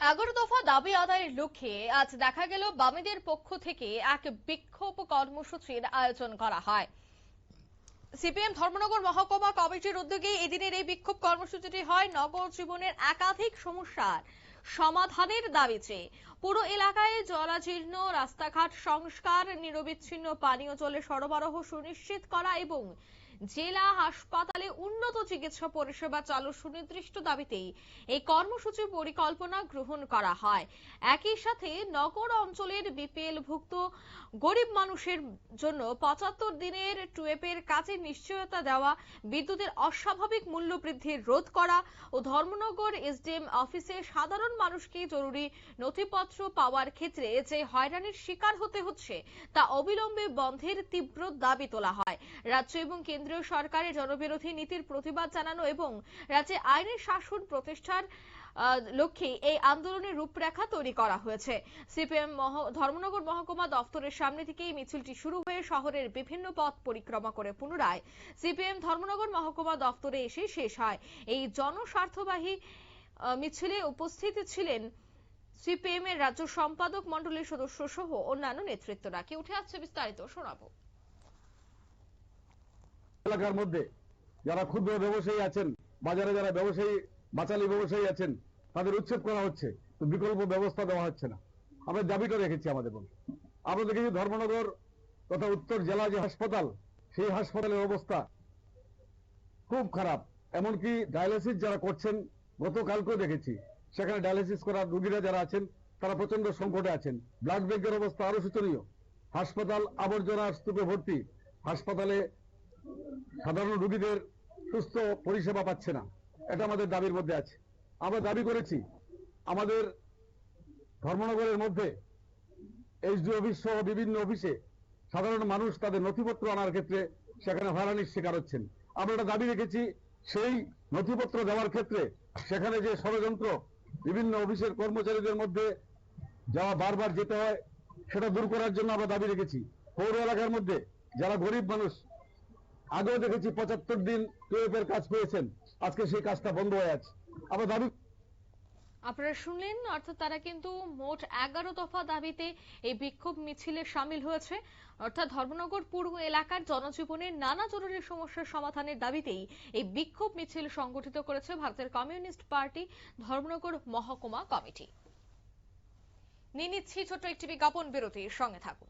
11 দফা দাবি আদায়ের লক্ষ্যে আজ দেখা গেল বামেদের পক্ষ থেকে এক বিক্ষোভ কর্মসূচির আয়োজন করা হয়। সিপিএম ধর্মনগর মহকুমা কমিটির উদ্যোগে এদিনের এই বিক্ষোভ কর্মসূচিটি হয় নগর জীবনের একাধিক সমস্যার সমাধানের দাবি চেয়ে। পুরো এলাকায় জরাজীর্ণ রাস্তাঘাট সংস্কার, নিরবিচ্ছিন্ন পানীয় জলের সরবরাহ সুনিশ্চিত করা এবং জেলা হাসপাতালে উন্নত চিকিৎসা পরিষেবা চালুর সুনির্দিষ্ট দাবিতেই এই কর্মসূচি পরিকল্পনা গ্রহণ করা হয়। একই সাথে নগর অঞ্চলের বিপিএল ভুক্ত গরিব মানুষের জন্য 75 দিনের টুয়েপের কাজে নিশ্চয়তা দেওয়া, বিদ্যুতের অস্বাভাবিক মূল্য বৃদ্ধি রোধ করা ও ধর্মনগর এসডিএম অফিসে সাধারণ মানুষকে জরুরি নথিপত্র পাওয়ার ক্ষেত্রে যে হয়রানির শিকার হতে হচ্ছে তা অবিলম্বে বন্ধের তীব্র দাবি তোলা হয়। রাজ্য এবং কেন্দ্রীয় সরকারের জনবিরোধী নীতির প্রতিবাদ জানানো এবং রাজ্যে আইনের শাসন প্রতিষ্ঠার লক্ষ্যে এই আন্দোলনের রূপরেখা তৈরি করা হয়েছে। সিপিএম ধর্মনগর মহকুমা দফতরের সামনে থেকে এই মিছিলটি শুরু হয়ে শহরের বিভিন্ন পথ পরিক্রমা করে পুনরায় সিপিএম ধর্মনগর মহকুমা দফতরে এসে শেষ হয়। এই জনস্বার্থবাহী মিছিলে উপস্থিত ছিলেন সিপিএম এর রাজ্য সম্পাদক মণ্ডলীর সদস্য সহ অন্যান্য নেতৃত্বরা। কি উঠে আসছে বিস্তারিত শোনাবো। এলাকার মধ্যে যারা ক্ষুদ্র ব্যবসায়ী আছেন, বাজারে যারা ব্যবসায়ী বাচালি ব্যবসায়ী আছেন, তাদের উচ্ছেদ করা হচ্ছে, তো বিকল্প ব্যবস্থা দেওয়া হচ্ছে না। আমরা দাবিটা রেখেছি আমাদের বলে। আমরা দেখেছি ধর্মনগর তথা উত্তর জেলা যে হাসপাতাল, সেই হাসপাতালের অবস্থা খুব খারাপ। এমনকি ডায়ালিসিস যারা করছেন, গতকালকেও দেখেছি সেখানে ডায়ালিসিস করার রোগীরা যারা আছেন তারা প্রচন্ড সংকটে আছেন। ব্লাড ব্যাংকের অবস্থা আরো শোচনীয়। হাসপাতাল আবর্জনার স্তূপে ভর্তি। হাসপাতালে সাধারণ রোগীদের সুস্থ পরিষেবা পাচ্ছে না। এটা আমাদের দাবির মধ্যে আছে। আমরা দাবি করেছি আমাদের ধর্মনগরের মধ্যে এইচডি অফিস সহ বিভিন্ন অফিসে সাধারণ মানুষ তাদের নথিপত্র আনার ক্ষেত্রে সেখানে হয়রানির শিকার হচ্ছেন। আমরা একটা দাবি রেখেছি, সেই নথিপত্র দেওয়ার ক্ষেত্রে সেখানে যে ষড়যন্ত্র, বিভিন্ন অফিসের কর্মচারীদের মধ্যে যাওয়া বারবার যেতে হয়, সেটা দূর করার জন্য আমরা দাবি রেখেছি। পৌর এলাকার মধ্যে যারা গরিব মানুষ, আগেও দেখেছি 75 দিন টুয়েপের কাজ পেয়েছেন, আজকে সেই কাজটা বন্ধ হয়ে আছে। আমরা দাবি আপনারা শুনলেন, অর্থাৎ তারা কিন্তু মোট 11 দফা দাবিতে এই বিক্ষোভ মিছিলে সামিল হয়েছে। অর্থাৎ ধর্মনগর পূর্ব এলাকার জনজীবনের নানা জরুরি সমস্যার সমাধানের দাবিতেই এই বিক্ষোভ মিছিল সংগঠিত করেছে ভারতের কমিউনিস্ট পার্টি ধর্মনগর মহকুমা কমিটি। নিয়ে নিচ্ছি ছোট্ট একটি বিজ্ঞাপন বিরতির সঙ্গে থাকুন।